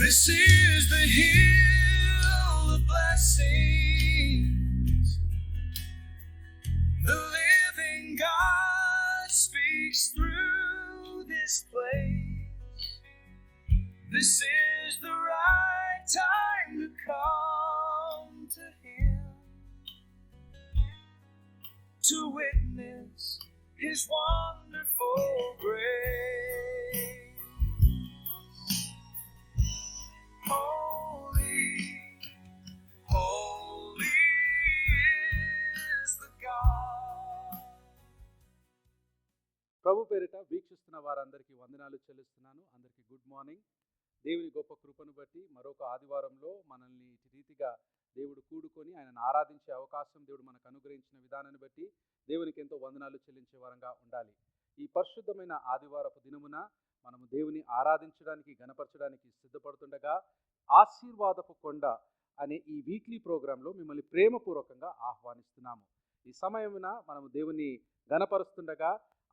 This is the hill of blessings. The living God speaks through this place. This is the right time to come to Him, to witness His wonderful grace. Holy, holy is the God. ప్రభు పేరిట వీక్షిస్తున్న వారందరికీ వందనాలు చెల్లిస్తున్నాను. అందరికీ good morning. దేవుని గొప్ప కృపను బట్టి మరొక ఆదివారంలో మనల్ని ఇటు రీతిగా దేవుడు కూడుకొని ఆయనను ఆరాధించే అవకాశం దేవుడు మనకు అనుగ్రహించిన విధానాన్ని బట్టి దేవునికి ఎంతో వందనాలు చెల్లించే వారంగా ఉండాలి. ఈ పరిశుద్ధమైన ఆదివారపు దినమున మనము దేవుని ఆరాధించడానికి గణపరచడానికి సిద్ధపడుతుండగా ఆశీర్వాదపు కొండ అనే ఈ వీక్లీ ప్రోగ్రాంలో మిమ్మల్ని ప్రేమపూర్వకంగా ఆహ్వానిస్తున్నాము. ఈ సమయమున మనము దేవుని గణపరుస్తుండగా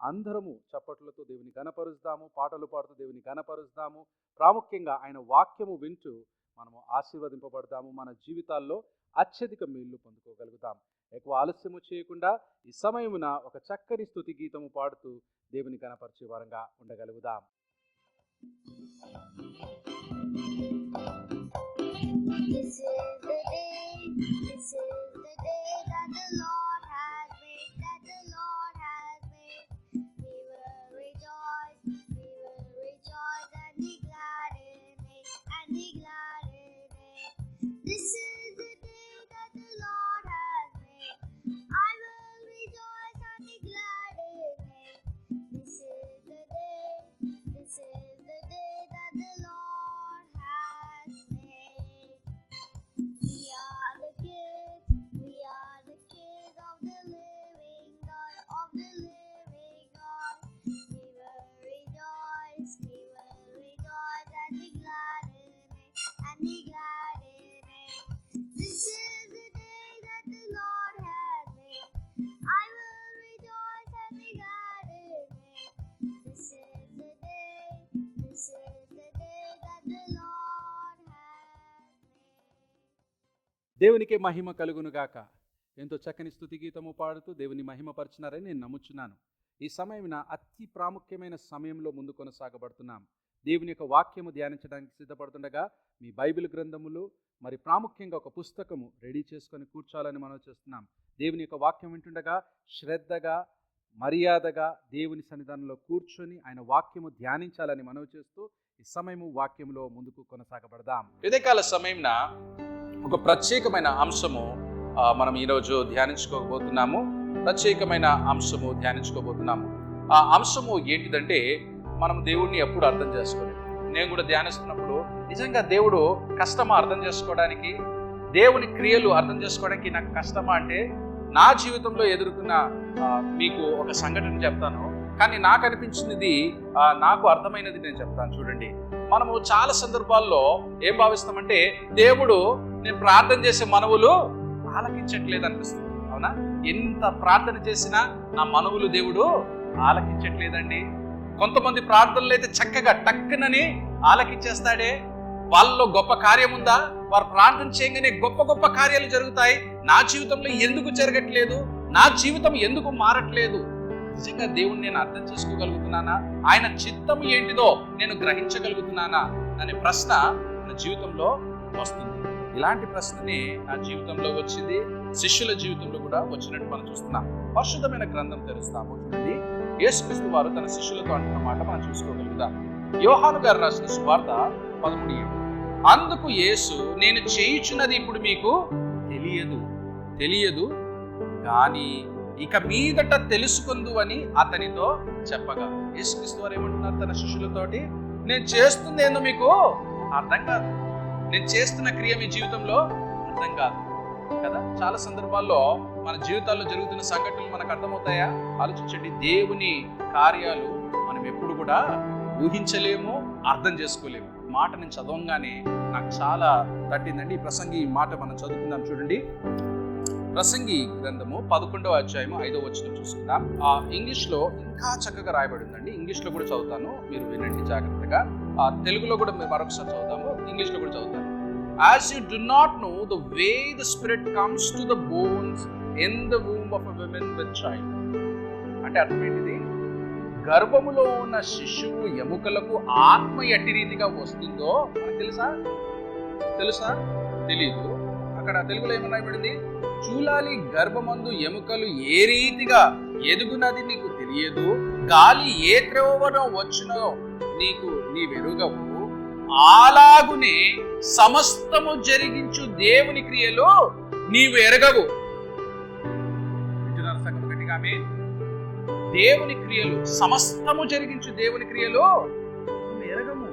అందరము చప్పట్లతో దేవుని గణపరుస్తాము, పాటలు పాడుతూ దేవుని గణపరుస్తాము. ప్రాముఖ్యంగా ఆయన వాక్యము వింటూ మనము ఆశీర్వదింపబడతాము. మన జీవితాల్లో అత్యధిక మేలు పొందుకోగలుగుతాం. ఎక్కువ ఆలస్యము చేయకుండా ఈ సమయమున ఒక చక్కని స్తుతి గీతము పాడుతూ దేవుని గణపరిచే వారంగా ఉండగలుగుదాం. This is the day that the Lord has made, that the Lord has made. We will rejoice and be glad in it, and be glad in it. This is the day that the Lord has made. I will rejoice and be glad in it. This is the day that the Lord has made. We are the kids of the living God, of the living God. We will rejoice and be glad in it, and be glad in it. This is the day that the Lord has made. I will rejoice and be glad in it. This is the day that the Lord has made. దేవునికి మహిమ కలుగునుగాక. ఎంతో చక్కని స్తుతి గీతము పాడుతూ దేవుని మహిమపరిచినారని నేను నమ్ముచున్నాను. ఈ సమయమున అతి ప్రాముఖ్యమైన సమయంలో ముందు కొనసాగబడుతున్నాం. దేవుని యొక్క వాక్యము ధ్యానించడానికి సిద్ధపడుతుండగా మీ బైబిల్ గ్రంథములు మరి ప్రాముఖ్యంగా ఒక పుస్తకము రెడీ చేసుకొని కూర్చోవాలని మనం చేస్తున్నాం. దేవుని యొక్క వాక్యం వింటుండగా శ్రద్ధగా మర్యాదగా దేవుని సన్నిధానంలో కూర్చొని ఆయన వాక్యము ధ్యానించాలని మనవి చేస్తూ ఈ సమయము వాక్యంలో ముందుకు కొనసాగబడదాం. ఉదయకాల సమయంన ఒక ప్రత్యేకమైన అంశము మనం ఈరోజు ధ్యానించుకోబోతున్నాము. ఆ అంశము ఏంటిదంటే మనం దేవుడిని ఎప్పుడు అర్థం చేసుకోలేదు. నేను కూడా ధ్యానిస్తున్నప్పుడు నిజంగా దేవుడు కష్టమా అర్థం చేసుకోవడానికి, దేవుని క్రియలు అర్థం చేసుకోవడానికి నాకు కష్టమా అంటే నా జీవితంలో ఎదుర్కొన్న మీకు ఒక సంఘటన చెప్తాను. కానీ నాకు అనిపించినది, నాకు అర్థమైనది నేను చెప్తాను. చూడండి, మనము చాలా సందర్భాల్లో ఏం భావిస్తామంటే దేవుడు నేను ప్రార్థన చేసే మనవులు ఆలకించట్లేదు అనిపిస్తుంది. అవునా? ఎంత ప్రార్థన చేసినా నా మనవులు దేవుడు ఆలకించట్లేదండి. కొంతమంది ప్రార్థనలు అయితే చక్కగా టక్కునని ఆలకించేస్తాడే. వాళ్ళలో గొప్ప కార్యం ఉందా? వారు ప్రార్థన చేయగానే గొప్ప గొప్ప కార్యాలు జరుగుతాయి. నా జీవితంలో ఎందుకు జరగట్లేదు? నా జీవితం ఎందుకు మారట్లేదు? నిజంగా దేవుణ్ణి నేను అర్థం చేసుకోగలుగుతున్నానా? ఆయన చిత్తం ఏంటిదో నేను గ్రహించగలుగుతున్నానా అనే ప్రశ్న మన జీవితంలో వస్తుంది. ఇలాంటి ప్రశ్నని నా జీవితంలో వచ్చింది, శిష్యుల జీవితంలో కూడా వచ్చినట్టు మనం చూస్తున్నాం. పరిశుద్ధమైన గ్రంథం తెరుస్తాము. చూడండి, యేసుక్రీస్తు వారు తన శిష్యులతో అంటున్న మాట మనం చూసుకోగలుగుతాం. యోహాను గారు రాసిన సువార్త 13:7. అందుకు యేసు, నేను చేయుచున్నది ఇప్పుడు మీకు తెలియదు కానీ ఇక మీదట తెలుసుకుందు అని అతనితో చెప్పగా. యేసుక్రీస్తు వారు ఏమంటున్నారు తన శిష్యులతోటి? నేను చేస్తుంది ఏందో మీకు అర్థం కాదు, నేను చేస్తున్న క్రియ మీ జీవితంలో అర్థం కాదు కదా. చాలా సందర్భాల్లో మన జీవితాల్లో జరుగుతున్న సంఘటనలు మనకు అర్థమవుతాయా? ఆలోచించండి. దేవుని కార్యాలు మనం ఎప్పుడు కూడా ఊహించలేము, అర్థం చేసుకోలేము. మాట నేను చదవంగానే నాకు చాలా తట్టిందండి. ఈ ప్రసంగి మాట మనం చదువుకుందాం. చూడండి, ప్రసంగి గ్రంథము 11వ అధ్యాయము 5వ వచనం చూసుకుందాం. ఇంగ్లీష్లో ఇంకా చక్కగా రాయబడి ఉందండి. ఇంగ్లీష్లో కూడా చదువుతాను, మీరు వినండి జాగ్రత్తగా. తెలుగులో కూడా మీరు మరొకసారి చదువుతాము, ఇంగ్లీష్లో కూడా చదువుతాము. As you do not know the way the spirit comes to the bones in the womb of a woman with child. అంటే అర్థం ఏంటిది? గర్భములో ఉన్న శిశువు ఎముకలకు ఆత్మ ఎట్టి రీతిగా వస్తుందో మనకు తెలుసా? తెలీదు. అక్కడ తెలుగులో ఏమన్నా పడింది? చూలాలి గర్భమందు ఎముకలు ఏ రీతిగా ఎదుగునది నీకు తెలియదు, గాలి ఏ త్రోవన వచ్చినో నీవెరుగవు, అలాగునే సమస్తము జరిగించు దేవుని క్రియలో నీవు ఎరగవు. వింటున్నారు సంగతి గట్టిగా? ఆమేన్. దేవుని క్రియలు, సమస్తము జరిగించు దేవుని క్రియలో ఎరగము.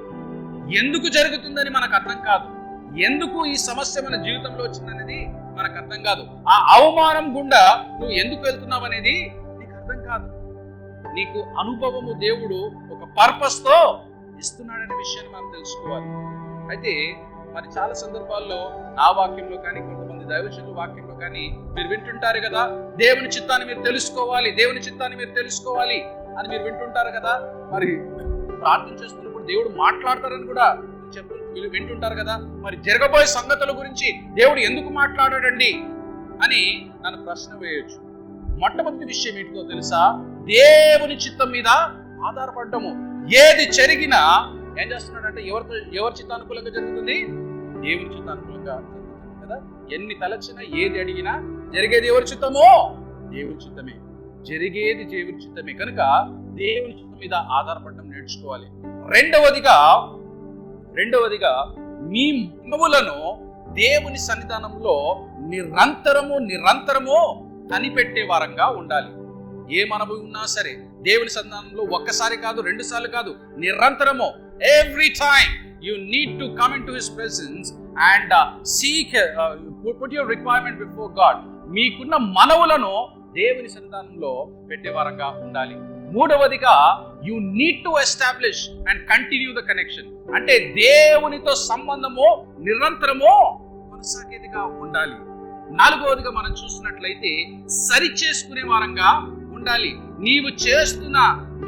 ఎందుకు జరుగుతుందని మనకు అర్థం కాదు, ఎందుకు ఈ సమస్య మన జీవితంలో వచ్చిందనేది మనకు అర్థం కాదు, ఆ అవమానం గుండా నువ్వు ఎందుకు వెళ్తున్నావు అనేది నీకు అర్థం కాదు. నీకు అనుభవము దేవుడు ఒక పర్పస్ తో ఇస్తున్నాడనే విషయాన్ని మనం తెలుసుకోవాలి. అయితే మరి చాలా సందర్భాల్లో నా వాక్యంలో కానీ, కొంతమంది దైవజనుల వాక్యంలో కానీ మీరు వింటుంటారు కదా, దేవుని చిత్తాన్ని మీరు తెలుసుకోవాలి, దేవుని చిత్తాన్ని మీరు తెలుసుకోవాలి అని మీరు వింటుంటారు కదా. మరి ప్రార్థన చేస్తున్నప్పుడు దేవుడు మాట్లాడతారని కూడా మీరు వింటుంటారు కదా. మరి జరగబోయే సంగతుల గురించి దేవుడు ఎందుకు మాట్లాడాడండి అని నన్ను ప్రశ్న వేయొచ్చు. మొట్టమొదటి విషయం ఏంటో తెలుసా? దేవుని చిత్తం మీద ఆధారపడటము. ఏది జరిగినా ఏం చేస్తున్నాడంటే ఎవరి చిత్తానుకూలంగా జరుగుతుంది? దేవుని చిత్తానుకూలంగా జరుగుతుంది కదా. ఎన్ని తలచినా, ఏది అడిగినా జరిగేది ఎవరి చిత్తమో? దేవుని చిత్తమే. జరిగేది దేవుని చిత్తమే కనుక దేవుని చిత్తం మీద ఆధారపడటం నేర్చుకోవాలి. రెండవదిగా మీ మనవులను దేవుని సన్నిధానంలో నిరంతరము కనిపెట్టే వారంగా ఉండాలి. ఏ మనవి ఉన్నా సరే దేవుని సన్నిధానంలో ఒక్కసారి కాదు, 2 సార్లు కాదు, నిరంతరము, every time you need to come into his presence and seek, put your requirement before God. మీకున్న మనవులను దేవుని సన్నిధానంలో పెట్టేవారంగా ఉండాలి. మూడవదిగా you need to establish and continue the connection. అంటే దేవునితో సంబంధము నిరంతరము కొనసాగేదిగా ఉండాలి. నాలుగవదిగా మనం చూసినట్లయితే సరి చేసుకునే వారంగా ఉండాలి. నీవు చేస్తున్న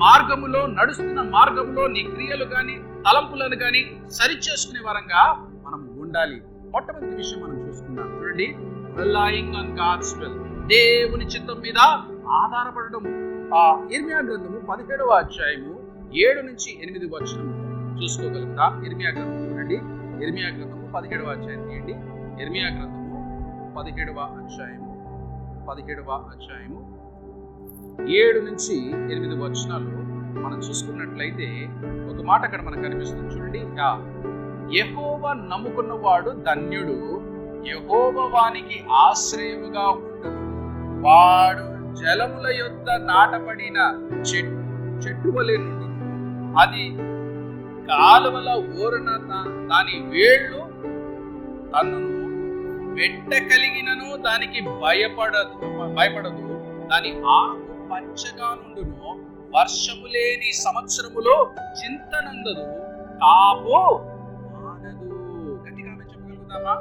మార్గములో, నడుస్తున్న మార్గములో నీ క్రియలు కానీ, తలంపులను కానీ సరి చేసుకునే వారంగా మనం ఉండాలి. మొట్టమొదటి విషయం మనం చూసుకున్నాం చూడండి, relying on God's will. దేవుని చిత్తం మీద ఆధారపడటము. ఇర్మియా గ్రంథము 17వ అధ్యాయము 7 నుంచి 8 వచనము చూసుకోగలుగుతాం. ఇర్మియా గ్రంథం చూడండి, ఇర్మియా గ్రంథము 17వ అధ్యాయం తీయండి. ఇర్మియా గ్రంథము 17వ అధ్యాయము 7 నుంచి 8 వచనాలు మనం చూసుకున్నట్లయితే ఒక మాట అక్కడ మనకు కనిపిస్తుంది చూడండి. యెహోవా నమ్ముకున్నవాడు ధన్యుడు, యెహోవా వానికి ఆశ్రయముగా ఉండును, వాడు జలముల యొద్ద నాటబడిన చెట్టు వలె నుండును, అది కాలువల ఊరన దాని వేళ్ళు తన్నును, వెంట కలిగినను దానికి భయపడదు, దాని ఆకు పచ్చగా నుండును, వర్షము లేని సంవత్సరములో చింతనందదు, కాపు మానదు. గట్టిగా చెప్పగలుగుతామా?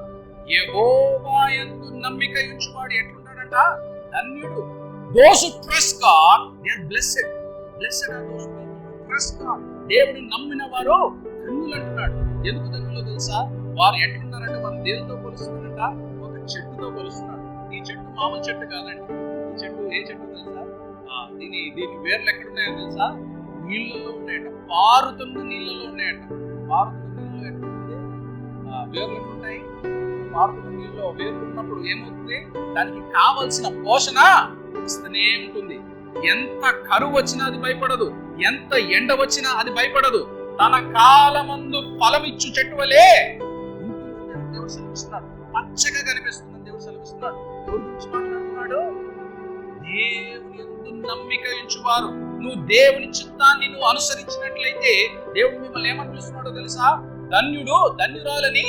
యెహోవా యందు నమ్మిక ఉంచువాడు ఎట్లున్నాడంట? ధన్యుడు. Those who trust God, they are blessed. Blessed are those who trust God. దేవుని నమ్మిన వారు ధన్యులు అంటున్నాడు. ఎందుకు ధన్యులో తెలుసా? వారు ఎట్లున్నారంటే వారు దేవునితో పోలుస్తున్నారంట, ఒక చెట్టుతో పోలుస్తున్నాడు. ఈ చెట్టు మామూలు చెట్టు కాదండి. ఈ చెట్టు ఏ చెట్టు తెలుసా? దీని వేర్లు ఎక్కడ ఉన్నాయో తెలుసా? నీళ్ళలో ఉన్నాయంట, పారుతున్న నీళ్ళలో ఉన్నాయంట. పారుతున్న నీళ్ళలో ఎట్లుంటుంది? వేర్లు ఎట్లుంటాయి? పారుతున్న నీళ్ళలో వేర్లు ఉన్నప్పుడు ఏమవుతుంది? దానికి కావలసిన పోషణ ఇస్తూనే ఉంటుంది. ఎంత కరువు వచ్చినా అది భయపడదు, ఎంత ఎండ వచ్చినా అది భయపడదు. తన కాలమందు ఫలమిచ్చు చెట్టు వలే దేవుడు సెలవిస్తున్నాడు. పచ్చగా కనిపిస్తుందని దేవుడు సెలవిస్తున్నాడు. ఎవరి గురించి మాట్లాడుతున్నాడు? దేవుని యందు నమ్మిక ఉంచువారు. నువ్వు దేవుని చిత్తాన్ని నువ్వు అనుసరించినట్లయితే దేవుడు మిమ్మల్ని ఏమని పిలుస్తున్నాడో తెలుసా? ధన్యుడు, ధన్యురాలని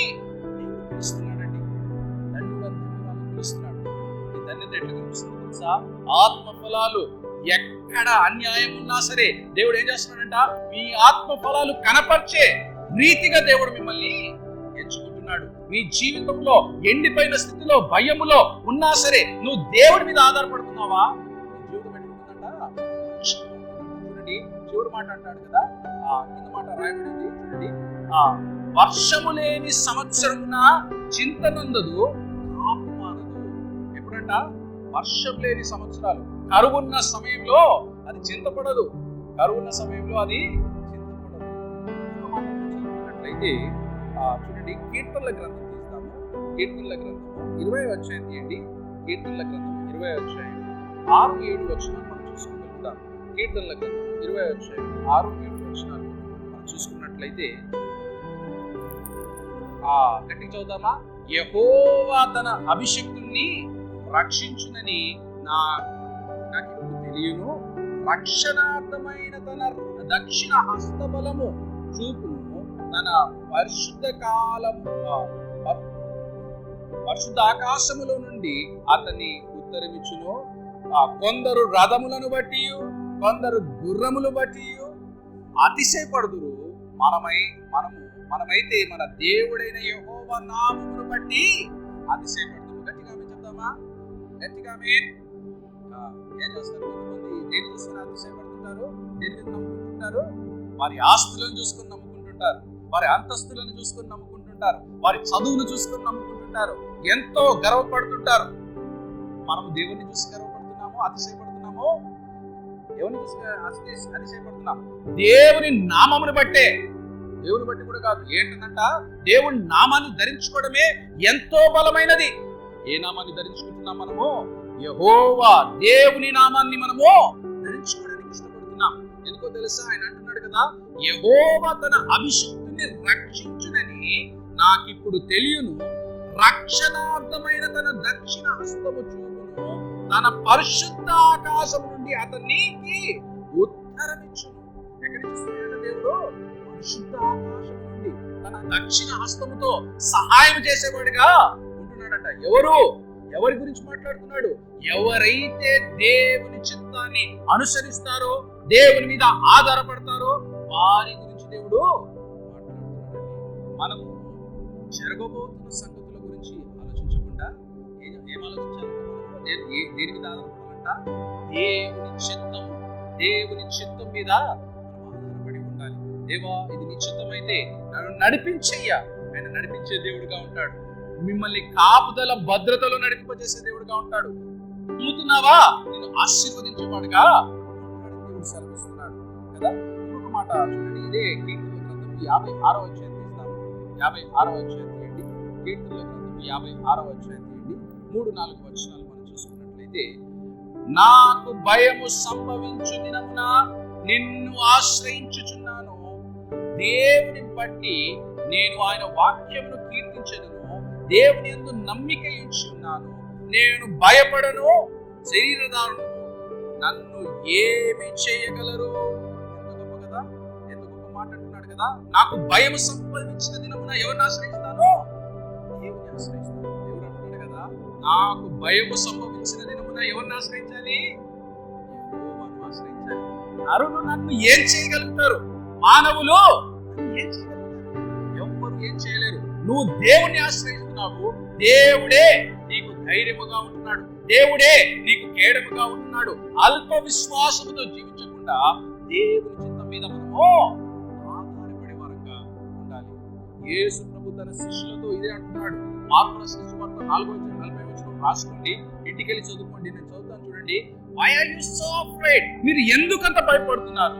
దేవుడు పిలుస్తున్నాడండి. ధన్యురాలని పిలుస్తున్నాడు. ఈ ధన్యత ఎట్లా కనిపిస్తుందో తెలుసా? ఆత్మ ఫలాలు. ఎక్కడ అన్యాయం ఉన్నా సరే దేవుడు ఏం చేస్తున్నాడంట? మీ ఆత్మ ఫలాలు కనపరిచే రీతిగా దేవుడు మిమ్మల్ని ఎంచుకుంటున్నాడు. మీ జీవితంలో ఎండిపోయిన స్థితిలో, భయములో ఉన్నా సరే నువ్వు దేవుడి మీద ఆధారపడుతున్నావా? నీ జీవితం ఎట్లుంటుందంట? చూడండి, చివరి మాట అంటాడు కదా, కింద మాట రాయబడింది చూడండి, వర్షము లేని సంవత్సరమున చింతనందదు కాపు మానదు. ఎప్పుడంట? వర్షం లేని సంవత్సరాలు, కరువున్న సమయంలో అది చింతపడదు, కరువున్న సమయంలో అది చింతపడదు. చదువుకున్నట్లయితే చూడండి, కీర్తనల గ్రంథం తీస్తాము. కీర్తనల గ్రంథము 20వ అధ్యాయం తీయండి. కీర్తనల గ్రంథం 20వ అధ్యాయం 6-7 వచనాలు మనం చూసుకోగలుగుతాం. కీర్తనల గ్రంథం 20వ అధ్యాయం 6-7 వచనాలు మనం చూసుకున్నట్లయితే గట్టిగా చదువుతామా? యెహోవా తన అభిషిక్తుణ్ణి రక్షించునని నాకు ఇప్పుడు తెలియను, రక్షణార్థమైన తన దక్షిణ హస్తబలము చూపును, తన పరిశుద్ధ ఆకాశములో నుండి అతని ఉత్తరమిచ్చును. కొందరు రథములను బట్టి కొందరు గుర్రములు బట్టి అతిశయపడుదురు, మనమైతే మన దేవుడైన యెహోవా నామమును బట్టి అతిశయపడుదురు. గట్టిగా ఆమేన్ చెప్తామా? గట్టిగా ఆమేన్. ఏం చేస్తారు కొంతమంది? దేని చూసుకుని అతిశయపడుతుంటారు? దేని మీద నమ్ముకుంటుంటారు? వారి ఆస్తులను చూసుకుని నమ్ముకుంటుంటారు, వారి అంతస్తులను చూసుకుని నమ్ముకుంటుంటారు, వారి చదువును చూసుకుని నమ్ముకుంటుంటారు, ఎంతో గర్వపడుతుంటారు. మనము దేవుని చూసి గర్వపడుతున్నాము, అతిశయపడుతున్నాము. ఎవరిని చూసి అతిశయపడుతున్నాము? దేవుని నామమును బట్టే. దేవుని బట్టి కూడా కాదు. ఏంటంట? దేవుని నామాన్ని ధరించుకోవడమే ఎంతో బలమైనది. ఏ నామాన్ని ధరించుకుంటున్నాం మనము? యెహోవా దేవుని నామాన్ని మనము ధరించుకోవడానికి ఇష్టపడుతున్నాం. ఎందుకో తెలుసా? ఆయన అంటున్నాడు కదా, యెహోవా తన అభిషిక్తుని రక్షించునని నాకిప్పుడు తెలియను, రక్షణార్థమైన తన దక్షిణ హస్తము చూపును, తన పరిశుద్ధ ఆకాశం నుండి అతనికి ఉత్తరమిచ్చును. ఎక్కడి నుంచి వస్తున్నాడు దేవుడు? పరిశుద్ధ ఆకాశం నుండి తన దక్షిణ హస్తముతో సహాయం చేసేవాడుగా ఉంటున్నాడట. ఎవరి గురించి మాట్లాడుతున్నాడు? ఎవరైతే దేవుని చిత్తాన్ని అనుసరిస్తారో, దేవుని మీద ఆధారపడతారో వారి గురించి దేవుడు మాట్లాడుతున్నాడండి. మనము జరగబోతున్న సంగతుల గురించి ఆలోచించకుండా ఏం ఆలోచించాలంటే, మనము దేని మీద ఆధారపడాలంట? దేవుని చిత్తం మీద మనం ఆధారపడి ఉండాలి. దేవా, ఇది నీ చిత్తం అయితే నన్ను నడిపించయ్యా. ఆయన నడిపించే దేవుడుగా ఉంటాడు. మిమ్మల్ని కాపుదల భద్రతలో నడిపింపజేసే దేవుడుగా ఉంటాడు. నమ్ముతున్నావా? నేను ఆశీర్వదించేవాడుగా దేవుడు సెలవిస్తున్నాడు కదా. ఇంకొక మాట చూడండి, ఇదే కీర్తనల గ్రంథం 56వ అధ్యాయం తీస్తాము. 56వ అధ్యాయం తీయండి. కీర్తనల గ్రంథం 56వ అధ్యాయం తీయండి. 3-4 వచనాలు మనం చూసుకున్నట్లయితే, నాకు భయము సంభవించు దినమున నిన్ను ఆశ్రయించుచున్నాను, దేవుని బట్టి నేను ఆయన వాక్యమును కీర్తించెదను, దేవుని యందు నమ్మిక ఉంచి ఉన్నాను, నేను భయపడను, శరీరధారును నన్ను ఏమి చేయగలరు. ఎంత గొప్ప కదా, ఎంత గొప్ప మాట అంటున్నాడు కదా. నాకు భయం సంభవించిన దినమున ఎవరిని ఆశ్రయిస్తాను? దేవుని ఆశ్రయిస్తాను. దేవుడు అంటున్నాడు కదా, నాకు భయము సంభవించిన దినమున ఎవరిని ఆశ్రయించాలి? యెహోవాను ఆశ్రయించాలి. నరులు నన్ను ఏం చేయగలుగుతారు? మానవులు ఏం చేయగలుగుతారు? ఎవ్వరు ఏం చేయలేరు. నువ్వు దేవుని ఆశ్రయిస్తున్నావు, దేవుడే నీకు ధైర్యముగా ఉంటున్నాడు, దేవుడే నీకు కేడముగా ఉంటున్నాడు. అల్ప విశ్వాసముతో జీవించకుండా దేవుని చిత్తం మీద మనము ఆధారపడే వారంగా ఉండాలి. యేసు ప్రభు తన శిష్యులతో ఇదే అంటున్నాడు. మార్కుల సువార్త 4:40 రాసుకోండి, ఇంటికి వెళ్ళి చదువుకోండి. నేను చదువుతాను చూడండి. Why are you so afraid? మీరు ఎందుకంత భయపడుతున్నారు?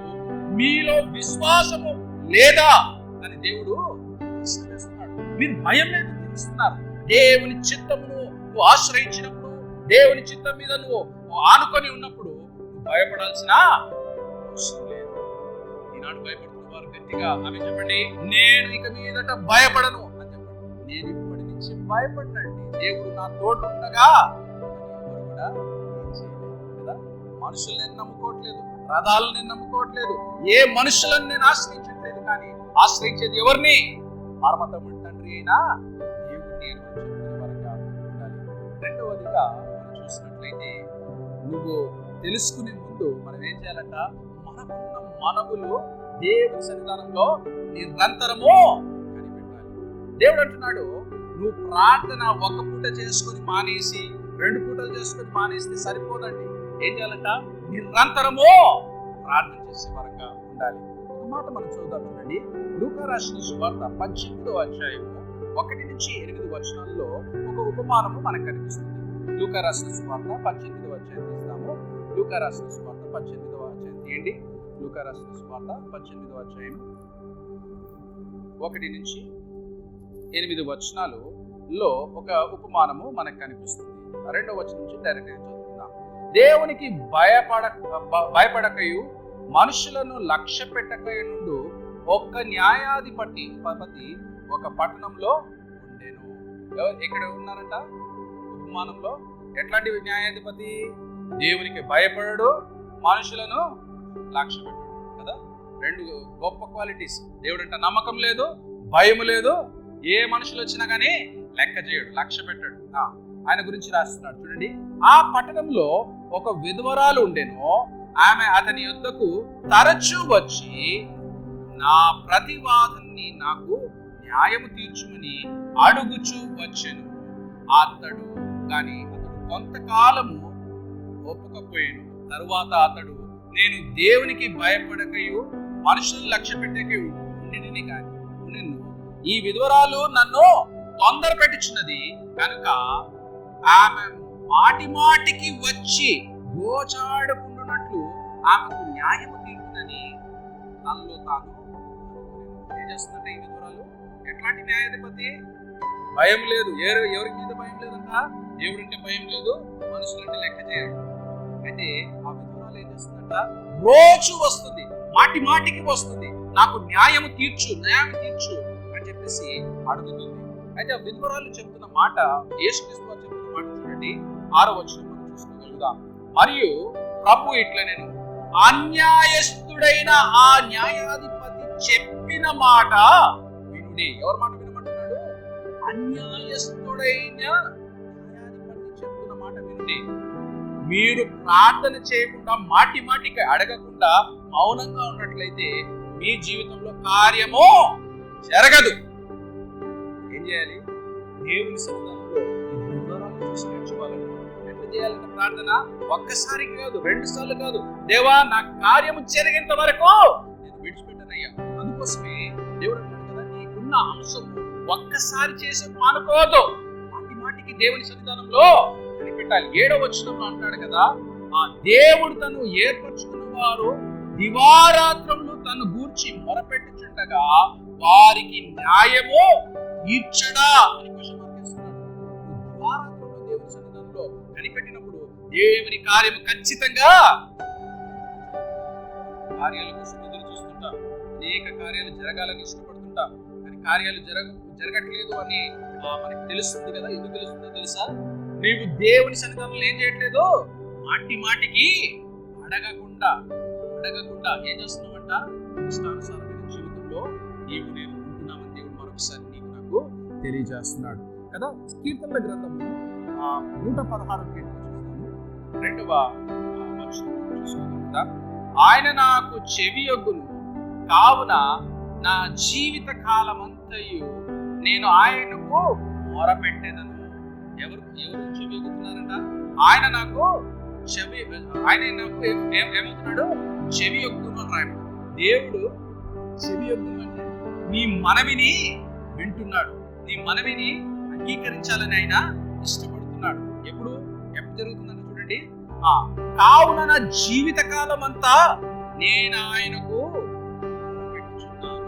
మీలో విశ్వాసము లేదా అని దేవుడు ప్రశ్నిస్తున్నాడు. మీరు భయం లేదు తెలుస్తున్నారు. దేవుని చిత్తమును నువ్వు ఆశ్రయించినప్పుడు, దేవుని చిత్తం మీద నువ్వు ఆనుకొని ఉన్నప్పుడు నువ్వు భయపడాల్సిన అవసరం లేదు. ఈనాడు భయపడుతున్న వారు గట్టిగా ఆమె చెప్పండి, నేను ఇక మీదట భయపడను అని చెప్పండి. నేను ఇప్పటి నుంచి భయపడినండి, దేవుడు నా తోడు ఉండగా ఎవరు కూడా ఏం చేయలేదు కదా. మనుషులు నేను నమ్ముకోవట్లేదు, రథాలను నేను నమ్ముకోవట్లేదు, ఏ మనుషులను నేను ఆశ్రయించట్లేదు, కానీ ఆశ్రయించేది ఎవరిని? పరమతముడి తండ్రి అయినా దేవుడిని అని మనం చెప్పుకునే వారంగా ఉండాలి. రెండవదిగా మనం చూసినట్లయితే, నువ్వు తెలుసుకునే ముందు మనం ఏం చేయాలంట? మనకున్న మనవులు దేవుని సన్నిధానంలో నిరంతరము కనిపెట్టాలి. దేవుడు అంటున్నాడు, నువ్వు ప్రార్థన ఒక పూట చేసుకొని మానేసి 2 పూటలు చేసుకొని మానేస్తే సరిపోదండి. ఏం చేయాలంట? నిరంతరము ప్రార్థన చేసే వారంగా ఉండాలి. ఒక మాట మనం చూద్దాం చూడండి. లూకా రాసిన సువార్త 18వ అధ్యాయము 1-8 వచనాల్లో ఒక ఉపమానము మనకు కనిపిస్తుంది. లూకా రాసిన సువార్త 18వ అధ్యాయం తీస్తాము. లూకా రాసిన సువార్త 18వ అధ్యాయం తీయండి. లూకా రాసిన సువార్త 18వ అధ్యాయం 1-8 వచనాలలో ఒక ఉపమానము మనకు కనిపిస్తుంది. 2వ వచనం నుంచి డైరెక్ట్గా చదువుకుందాం. దేవునికి భయపడకయు మనుషులను లక్ష్య పెట్టకయు నుండు ఒక్క న్యాయాధిపతి ఒక పట్టణంలో ఉండేను. ఎక్కడ ఉన్నారంట ఉపమానంలో? ఎట్లాంటి న్యాయాధిపతి? దేవునికి భయపడడు, మనుషులను లక్ష్య పెట్టడు కదా. రెండు గొప్ప క్వాలిటీస్. దేవుడు అంటే నమ్మకం లేదు, భయం లేదు, ఏ మనుషులు వచ్చినా కానీ లెక్క చేయడు, లక్ష్య పెట్టాడు. ఆయన గురించి రాస్తున్నాడు చూడండి. ఆ పట్టణంలో ఒక విధవరాలు ఉండెను. ఆమె అతని యొద్దకు తరచూ వచ్చి నా ప్రతివాదాన్ని నాకు న్యాయము తీర్చుమని అడుగుచూ వచ్చెను. అతడు కొంతకాలము ఒప్పుకపోయాను. తరువాత అతడు, నేను దేవునికి భయపడకయు మనుషులను లక్ష్య పెట్టకయు ఉండిని కానీ ఈ విధవరాలు నన్ను తొందర పెట్టుచున్నది కనుక ఆమె మాటికి వచ్చి గోచాడుకుంటున్నట్లు ఆమెకు న్యాయము తీర్చునని తనలో తాను ఏం చేస్తుందంటే ఈ విధవరాలు? ఎట్లాంటి న్యాయాధిపతి? భయం లేదు. ఎవరి మీద భయం లేదంట? దేవుడంటే భయం లేదు, మనుషులంటే లెక్క చేయడు. అయితే ఆ విధవరాలు ఏం చేస్తుందంట? రోజు వస్తుంది, మాటికి వస్తుంది, నాకు న్యాయము తీర్చు అని చెప్పేసి అడుగుతుంది. అయితే ఆ విధవరాలు చెప్తున్న మాట, యేసుక్రీస్తు వారు చెప్తున్న మాట చూడండి. 6వ వచనం మనం చూసుకోగలుగుదాం. మరియు ప్రభు ఇట్లా, నేను అన్యాయస్తుడైన ఆ న్యాయాధిపతి చెప్పిన మాట వినుడి. ఎవరి మాట వినమంటున్నాడు? అన్యాయస్తుడైన న్యాయాధిపతి చెప్తున్న మాట వినుడి. మీరు ప్రార్థన చేయకుండా మాటికి అడగకుండా మౌనంగా ఉన్నట్లయితే మీ జీవితంలో కార్యము జరగదు. ఏం చేయాలి? దేవుని సన్నిధానంలో చూసి నేర్చుకోవాలంటే ఎట్లా చేయాలంటే ప్రార్థన ఒక్కసారి కాదు, 2 సార్లు కాదు. దేవా, నా కార్యము జరిగేంత వరకు నేను విడిచిపెట్టనయ్యా. అందుకోసమే దేవుడు అంటాడు కదా, నీకున్న అంశము ఒక్కసారి చేసి మానుకోవద్దు, మాటికి దేవుని సన్నిధానంలో కనిపెట్టాలి. 7వ వచనంలో అంటాడు కదా, ఆ దేవుడు తను ఏర్పరచుకున్న వారు దివారాత్రములు తను గూర్చి మొరపెట్టుచుండగా వారికి న్యాయము తీర్చడా అని క్వశ్చన్ మార్క్ చేస్తున్నాడు. దివారాత్రంలో దేవుని సన్నిధానంలో కనిపెట్టినప్పుడు దేవుని కార్యము ఖచ్చితంగా. కార్యాల కోసం ఎదురు చూస్తుంటాం, అనేక కార్యాలు జరగాలని ఇష్టపడుతుంటాం, కానీ కార్యాలు జరగట్లేదు అని మనకి తెలుస్తుంది కదా. ఎందుకు తెలుస్తుందో తెలుసా? నీవు దేవుని సన్నిధానంలో ఏం చేయట్లేదు, మాటికి అడగకుండా ఏం చేస్తున్నావంట? ఇష్టానుసారమైన జీవితంలో నేను ఉంటున్నామని దేవుడు మరొకసారి నాకు తెలియజేస్తున్నాడు కదా. కీర్తనల గ్రంథము 116 కీర్తన చూస్తాము. 2వ వచనం చూసుకోగలుగుతా. ఆయన నాకు చెవియొగ్గును కావున నా జీవిత కాలమంతయు నేను ఆయనకు మొరపెట్టెదను. ఎవరు చెవియొగ్గుతున్నారంట? ఆయన నాకు ఏమవుతున్నాడు? చెవియొగ్గును అని రాయబడి. దేవుడు చెవియొగ్గును అంటే నీ మనవిని వింటున్నాడు, నీ మనవిని అంగీకరించాలని ఆయన ఇష్టపడుతున్నాడు. ఎప్పుడు జరుగుతుందని చూడండి. కావున నా జీవిత కాలం అంతా నేను ఆయనకు పెట్టుచున్నాను.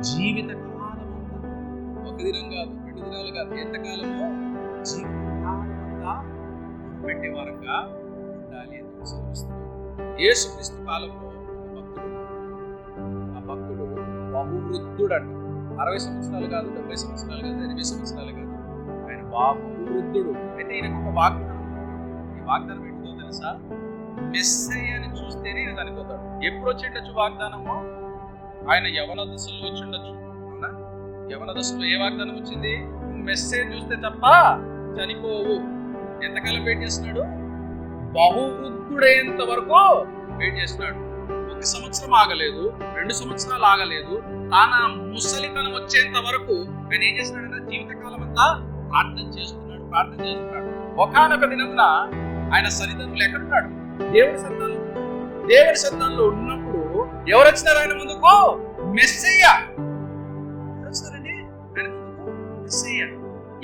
జీవిత కాలం అంతా, ఒక దినం కాదు, 2 దినాలు కాదు, ఎంతకాలమో జీవిత కాలం అంతా పెట్టేవారంగా ఉండాలి అని సెలవిస్తున్నాడు. యేసుక్రీస్తు కాలంలో ఆ భక్తుడు బహువృద్ధుడు అంట. 60 సంవత్సరాలు కాదు, 70 సంవత్సరాలు కాదు, 80 సంవత్సరాలు కాదు, ఆయన బహువృద్ధుడు. అయితే ఈయనకు ఒక వాగ్దానం. ఈ వాగ్దానం ఏంటో తెలుసా? మెస్సయ్యని చూస్తేనే ఈయన చనిపోతాడు. ఎప్పుడు వచ్చిండొచ్చు వాగ్దానము? ఆయన యవన దశలో వచ్చిండొచ్చు. అవునా? యవన దశలో ఏ వాగ్దానం వచ్చింది? నువ్వు మెస్సయ్య చూస్తే తప్ప చనిపోవు. ఎంతకాలం వెయిట్ చేస్తున్నాడు? బహువృద్ధుడైనంత వరకు వెయిట్ చేస్తున్నాడు. 1 సంవత్సరం ఆగలేదు, 2 సంవత్సరాలు ఆగలేదు. తన ముసలితనం వచ్చేంత వరకు ఆయన ఏం చేస్తున్నాడు? జీవితకాలం అంతా ప్రార్థన చేస్తున్నాడు. ఒకానొక దినమున ఆయన సన్నిధానంలో ఎక్కడున్నాడు? దేవుని సన్నిధానంలో. దేవుని సన్నిధిలో ఉన్నప్పుడు ఎవరు వచ్చినారు ఆయన ముందుకు? మెస్సయ్య. ఎవరు వచ్చినారండి ఆయన ముందుకు? మెస్సయ్య.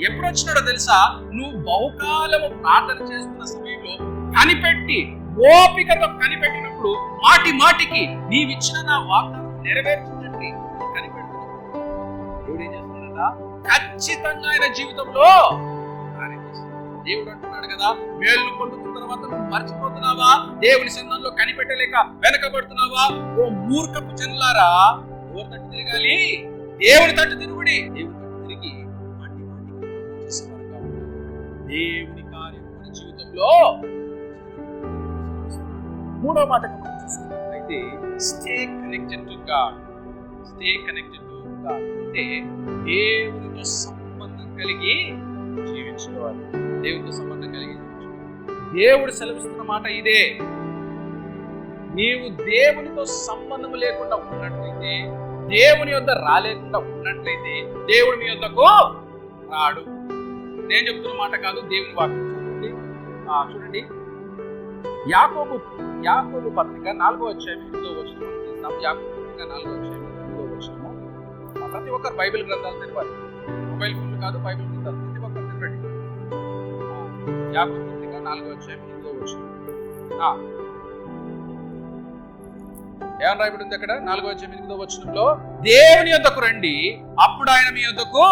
ఎప్పుడు వచ్చినాడో తెలుసా? నువ్వు బహుకాలము ప్రార్థన చేస్తున్న సమయంలో కనిపెట్టి, ఓపికతో కనిపెట్టినప్పుడు, మాటి మాటికి నీవిచ్చిన నా వాగ్దానం నెరవేర్చుందండి కనిపెడుతున్నప్పుడు దేవుడు ఏం చేస్తున్నాడట? ఖచ్చితంగా ఆయన జీవితంలో కార్యం చేస్తున్నాడు. దేవుడు అంటున్నాడు కదా, మేలు పొందుకున్న తర్వాత నువ్వు మర్చిపోతున్నావా? దేవుని సన్నిధిలో కనిపెట్టలేక వెనకబడుతున్నావా? ఓ మూర్ఖపు జనులారా, ఎవరి తట్టు తిరగాలి? దేవుని తట్టు తిరుగుడి. దేవుని తట్టు తిరిగి మాటి మాటికి చేసేవారుగా ఉండాలి. దేవుని కార్యం మన జీవితంలో. మూడో మాట మనం చూసుకున్నట్లయితే stay connected to God. Stay connected to God అంటే దేవునితో సంబంధం కలిగి జీవించుకోవాలి. దేవునితో సంబంధం కలిగి జీవించుకోవాలి. దేవుడు సెలవిస్తున్న మాట ఇదే. నీవు దేవునితో సంబంధం లేకుండా ఉన్నట్లయితే, దేవుని యొద్ద రాలేకుండా ఉన్నట్లయితే దేవుడు మీ యొద్దకు రాడు. నేను చెప్తున్న మాట కాదు, దేవుని వాక్యం. చూడండి యాకోబు పత్రిక 4వ అధ్యాయం 8వ వచనం తీస్తాం. యాకోబు పత్రిక 4వ అధ్యాయం 8వ వచనము. ప్రతి ఒక్కరు బైబిల్ గ్రంథాలు తెరవాలి. మొబైల్ ఫోన్లు కాదు, బైబిల్ గ్రంథాలు ప్రతి ఒక్కరు తెరవండి. యాకోబు పత్రిక 4వ అధ్యాయం 8వ వచనం. ఏమని రాయబడి ఉంది అక్కడ? 4వ అధ్యాయం 8వ వచనంలో, దేవుని యొద్దకు రండి, అప్పుడు ఆయన మీ యొద్దకు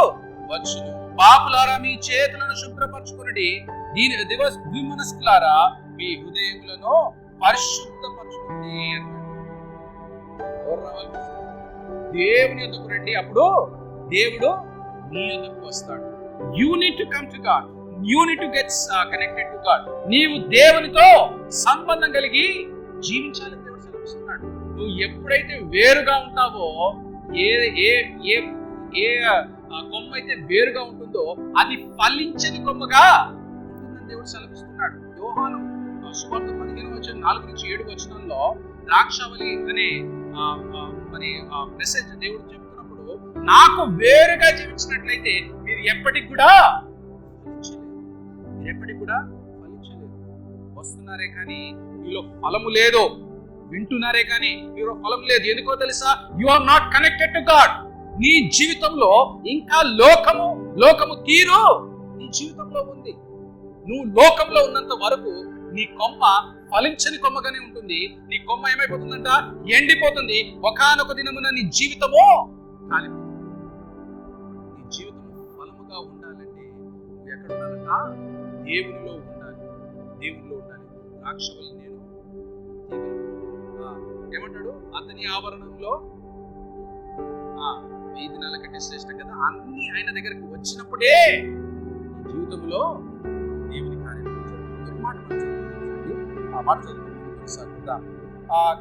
వచ్చును. పాపులారా, మీ చేతులను శుభ్రపరచుకుని, దీని ద్విమనస్కులారా, మీ హృదయములను పరిశుద్ధపరచుకుని. ఎవరు రావాలి? దేవుని యొద్దకు రండి, అప్పుడు దేవుడు మీ యొద్దకు వస్తాడు. You need to come to God. You need to get connected to God. నీవు దేవునితో సంబంధం కలిగి జీవించాలని దేవుడు సెలవిస్తున్నాడు. నువ్వు ఎప్పుడైతే వేరుగా ఉంటావో, ఏ కొమ్మ అయితే వేరుగా ఉంటుందో అది ఫలించని కొమ్మగా ఉంటుందని దేవుడు సెలవిస్తున్నాడు. యోహాను సువార్త 15:4-7 వచనంలో ద్రాక్షవల్లి అనే మెసేజ్ దేవుడు చెప్తున్నప్పుడు, నాకు వేరుగా జీవించినట్లయితే మీరు ఎప్పటికి కూడా ఫలించలేదు. వస్తున్నారే కానీ మీలో ఫలము లేదు, వింటున్నారే కానీ మీలో ఫలం లేదు. ఎందుకో తెలుసా? You are not connected to God. నీ జీవితంలో ఇంకా లోకము తీరు నీ జీవితంలో ఉంది. నువ్వు లోకంలో ఉన్నంత వరకు నీ కొమ్మ ఫలించని కొమ్మగానే ఉంటుంది. నీ కొమ్మ ఏమైపోతుందంట? ఎండిపోతుంది. ఒకానొక దినమున నీ జీవితము కాలిపోతుంది. నీ జీవితము ఫలముగా ఉండాలంటే నువ్వు ఎక్కడ ఉండాలంట? దేవునిలో ఉండాలి. ద్రాక్షవల్లి నేను ఏమంటాడు? అతని ఆవరణంలో 1000 దినాల కంటే శ్రేష్టం కదా. అన్ని ఆయన దగ్గరికి వచ్చినప్పుడే జీవితంలో దేవుని కార్యం జరుగుతుంది. మాట చదువుకుంటూ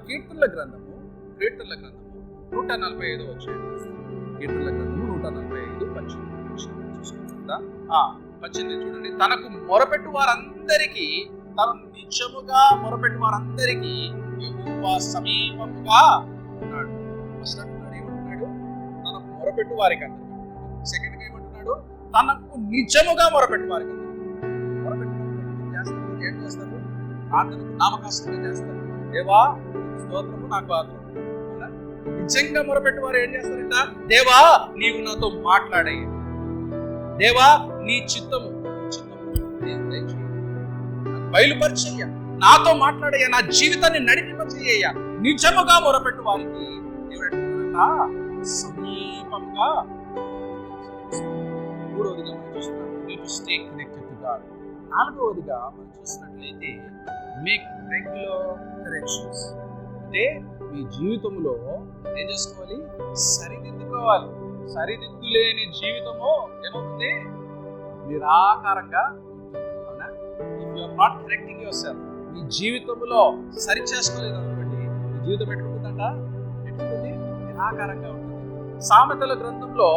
కీర్తనల గ్రంథము 145 వచ్చాయి. కీర్తనల గ్రంథము 145:18 చూసుకుంటా. 18 చూడండి. తనకు మొరపెట్టు వారందరికీ, తను నిజముగా మొరపెట్టు వారందరికీ యెహోవా సమీపముగా ఉన్నాడు. ఫస్ట్ అంటున్నాడు, ఏమంటున్నాడు? తనకు మొరపెట్టు వారికి అందరూ. సెకండ్ గా ఏమంటున్నాడు? తనకు నిజముగా మొరపెట్టు వారికి అందరూ. ఏం చేస్తారు? ప్రార్థనకు నామకాస్తంగా చేస్తారు. దేవా స్తోత్రము, నాకు ఆత్రం. నిజంగా మొరపెట్టు వారు ఏం చేస్తారంట? దేవా నీవు నాతో మాట్లాడయ్యా, దేవా నీ చిత్తము బయలుపరిచయ్యా, నాతో మాట్లాడయ్యా, నా జీవితాన్ని నడిపింపచేయ్యా. నిజముగా మొరపెట్టు వారికి దేవుడు సమీపంగా. మూడవదిగా మనం చూస్తున్నాం, నాలుగవదిగా మనం చూసినట్లయితే మేక్ రెగ్యులర్ కరెక్షన్స్. అంటే మీ జీవితంలో ఏం చేసుకోవాలి? సరిదిద్దుకోవాలి. సరిదిద్దులేని జీవితము ఏమవుతుంది? నిరాకారంగా ఉంటుంది. అవునా? If you are not correcting yourself, మీ జీవితంలో సరి చేసుకోలేదు అనుకోండి, మీ జీవితం ఎట్లుంటుందంట? ఎట్లుంటుంది? నిరాకారంగా ఉంటుంది. సామెతల గ్రంథంలో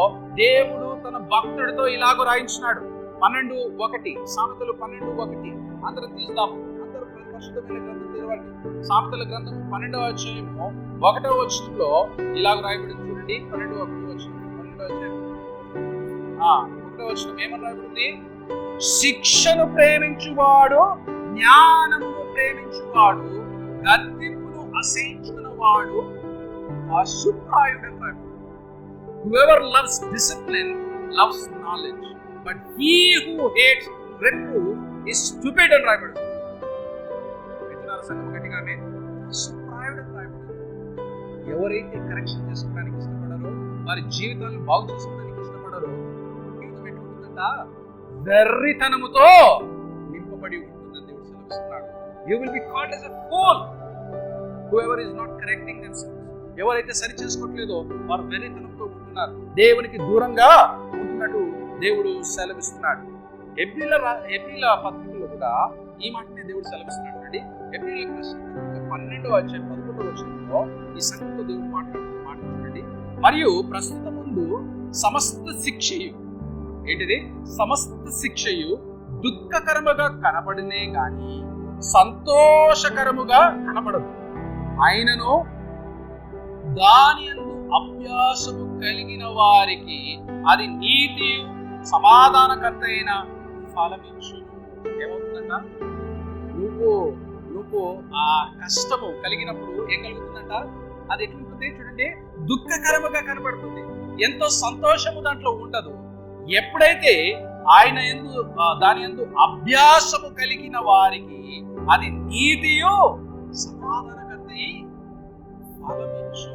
దేవుడు తన భక్తుడితో ఇలాగ రాయించినాడు. 12:1 సామెతలు 12:1 అందరం తీస్తాము. అందరూ పరిశుద్ధమైన గ్రంథం తెరవండి. సామెతల గ్రంథం 12వ అధ్యాయము 1వ వచనంలో ఇలాగ రాయబడింది చూడండి. 12వ వచనం ఏమని రాయబడింది? శిక్షను ప్రేమించువాడు జ్ఞానమును ప్రేమించువాడు గద్దింపును అసహించుకున్న వాడు అశుప్రాయుడని రాయబడింది. Whoever loves discipline loves knowledge, but he who hates reproof is stupid అని రాయబడింది. వింటున్నారా సంగమ గట్టిగా? అశుప్రాయుడని రాయబడింది. ఎవరైతే కరెక్షన్ చేసుకోవడానికి ఇష్టపడారో, వారి జీవితాలను బాగు చేసుకోవడానికి ఇష్టపడారో, జీవితం ఎట్లుంటుందంట? వెర్రితనముతో నింపబడి ఉంటుందని దేవుడు సెలవిస్తున్నాడు. You will be called as a fool whoever is not correcting themselves. ఎవరైతే సరి చేసుకోవట్లేదో వారు వెర్రితనంతో ఉంటున్నారు, దేవునికి దూరంగా ఉంటున్నట్టు దేవుడు సెలవిస్తున్నాడు. హెబ్రీల పత్రికలో కూడా ఈ మాటనే దేవుడు సెలవిస్తున్నాడు అండి. హెబ్రీలకు రాసిన పత్రిక 12వ అధ్యాయం 11వ వచనంలో ఈ సంగతితో దేవుడు మాట్లాడుతున్న మాట చూడండి. మరియు ప్రస్తుత ముందు సమస్త శిక్షయు, ఏంటిది? సమస్త శిక్షయు దుఃఖకరముగా కనబడినే గాని సంతోషకరముగా కనబడదు. అయినను దాని యందు అభ్యాసము కలిగిన వారికి అది నీతి సమాధానకర్త అయిన ఫలమిచ్చు. ఏమవుతుందంట? నువ్వు ఆ కష్టము కలిగినప్పుడు ఏం కలుగుతుందంట? అది ఎట్లుంటుంది చూడండి, దుఃఖకరముగా కనబడుతుంది, ఎంతో సంతోషము దాంట్లో ఉండదు. ఎప్పుడైతే ఆయన యందు దాని యందు అభ్యాసము కలిగిన వారికి అది నీతియు సమాధానకర్త అయి ఫలమిచ్చు.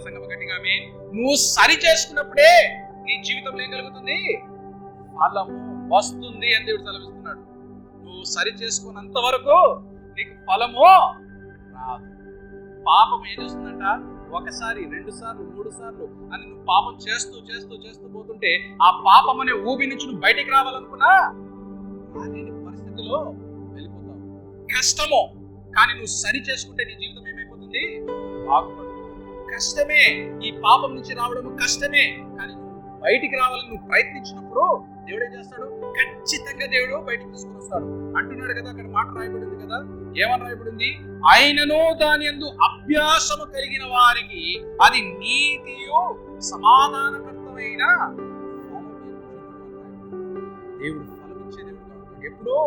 సంగమ గట్టిగా ఆమేన్. నువ్వు సరి చేసుకున్నప్పుడే నీ జీవితంలో ఏం కలుగుతుంది? ఫలము వస్తుంది అని దేవుడు సెలవిస్తున్నాడు. నువ్వు సరి చేసుకున్నంత వరకు నీకు ఫలము రాదు. పాపం ఏం చేస్తుందంట? ఒకసారి, 2 సార్లు, 3 సార్లు అని నువ్వు పాపం చేస్తూ చేస్తూ చేస్తూ పోతుంటే ఆ పాపం అనే ఊబి నుంచి నువ్వు బయటికి రావాలనుకున్నా రాలేని పరిస్థితిలో వెళ్ళిపోతావు. కష్టము, కానీ నువ్వు సరి చేసుకుంటే నీ జీవితం ఏమైపోతుంది? బాగుపడుతుంది. కష్టమే, ఈ పాపం నుంచి రావడం కష్టమే, కానీ నువ్వు బయటికి రావాలని నువ్వు ప్రయత్నించినప్పుడు దేవుడు ఏం చేస్తాడు? ఖచ్చితంగా దేవుడు బయటికి తీసుకుని వస్తాడు అంటున్నాడు కదా. అక్కడ మాట రాయబడింది కదా, ఏమని రాయబడింది? ఆయనను దాని యందు అభ్యాసము కలిగిన వారికి అది నీతియు సమాధానకర్తమైన దేవుడు ఫలమిచ్చే దేవుడు కాబట్టి ఎప్పుడో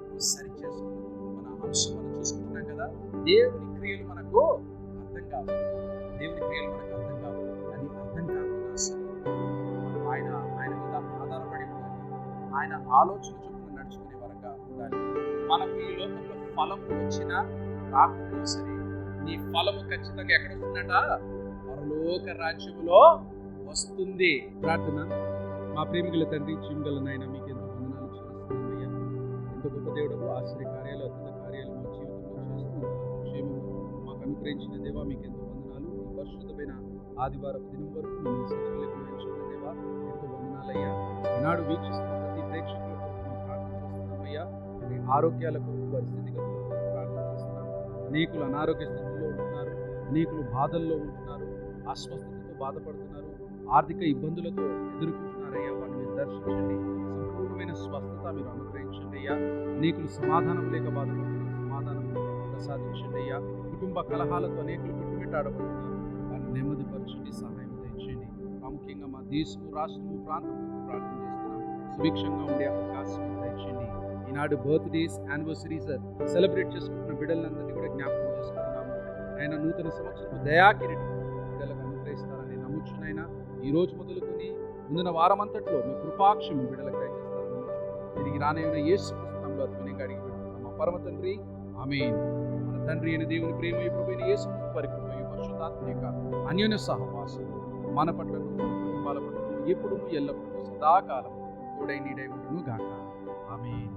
నువ్వు సరి చేసుకున్నావు. మన అంశం మనం చూసుకుంటున్నాం కదా, దేవుని క్రియలు మనకు అర్థం కావు. దేవుని క్రియలు మనకు అర్థం కావు. అది అర్థం కాకుండా సరే మనం ఆయన మీద ఆధారపడి ఉండాలి. ఆయన ఆలోచన చొప్పున నడుచుకునే వరంగా ఉండాలి. మనకు ఈ లోకంలో ఫలము వచ్చినా రాకుండా సరే నీ ఫలము ఖచ్చితంగా ఎక్కడ వస్తుందంట? పరలోక రాజ్యములో వస్తుంది. ప్రార్థన. మా ప్రేమికుల తండ్రి, జీవగల నాయన, మీకు ఎంతో వందనాలు చెల్లిస్తున్నామయ్యా. ఎంతో గొప్ప దేవుడవు, ఆశ్చర్య కార్యాలు, అద్భుత కార్యాలు మా జీవితంలో చేస్తూ క్షేమము మాకు అనుగ్రహించిన దేవా, మీకు ఎంతో వందనాలు. ఈ పరిశుద్ధమైన ఆదివారం దినం వరకు మీ సజీవులకు ఎంచుకున్న దేవా, ఎంతో వందనాలయ్యా. ఈనాడు వీక్షిస్తున్న ప్రతి ప్రేక్షకులకు మేము ప్రార్థన చేస్తున్నామయ్యా. మరి ఆరోగ్యాల కొరకు, వారి స్థితిగతుల కొరకు ప్రార్థన చేస్తున్నాం. అనేకులు అనారోగ్య స్థితిలో ఉంటున్నారు, అనేకులు బాధల్లో ఉంటున్నారు, అస్వస్థతతో బాధపడుతున్నారు, ఆర్థిక ఇబ్బందులతో ఎదుర్కొంటున్నారయ్యా. వాటిని మీరు దర్శించండి, సంపూర్ణమైన స్వస్థత మీరు అనుగ్రహించండి అయ్యా. అనేకులు సమాధానం లేక బాధపడుతున్నారు, సమాధానం ప్రసాదించండి అయ్యా. కుటుంబ కలహాలతో అనేకులు కొట్టుమిట్టాడబడుతున్నారు, వారిని నెమ్మదిపరచండి, సహాయం దయచేయండి. ప్రాముఖ్యంగా మా దేశము, రాష్ట్రము, ప్రాంతం ప్రార్థన చేస్తున్నాం. సుభిక్షంగా ఉండే అవకాశం దయచేయండి. ఈనాడు బర్త్డేస్, యానివర్సరీస్ సెలబ్రేట్ చేసుకుంటున్న బిడ్డలందరినీ కూడా జ్ఞాపకం చేసుకుంటున్నాము. ఆయన నూతన సంవత్సరం దయాకిరీటం బిడ్డలకు అనుగ్రహిస్తారని నమ్ముచునైనా ఈ రోజు మొదలుకొని ముందున వారమంతట్లో మీ కృపాక్షం బిడ్డలకు దయచేస్తారని తిరిగి రానైన యేసుక్రీస్తు నామములో అద్భుతంగా అడిగి పెడుతున్నాం మా పరమ తండ్రి, ఆమేన్. మన తండ్రి అయిన దేవుని ప్రేమ, ప్రభువైన యేసుక్రీస్తు వారి కృప, పరిశుద్ధాత్మ యొక్క అన్యోన్య సహవాసం మన పట్లను, మన కుటుంబాల పట్లను ఎప్పుడూ ఎల్లప్పుడూ సదాకాలం తోడై నీడై ఉండును గాక. ఆమేన్.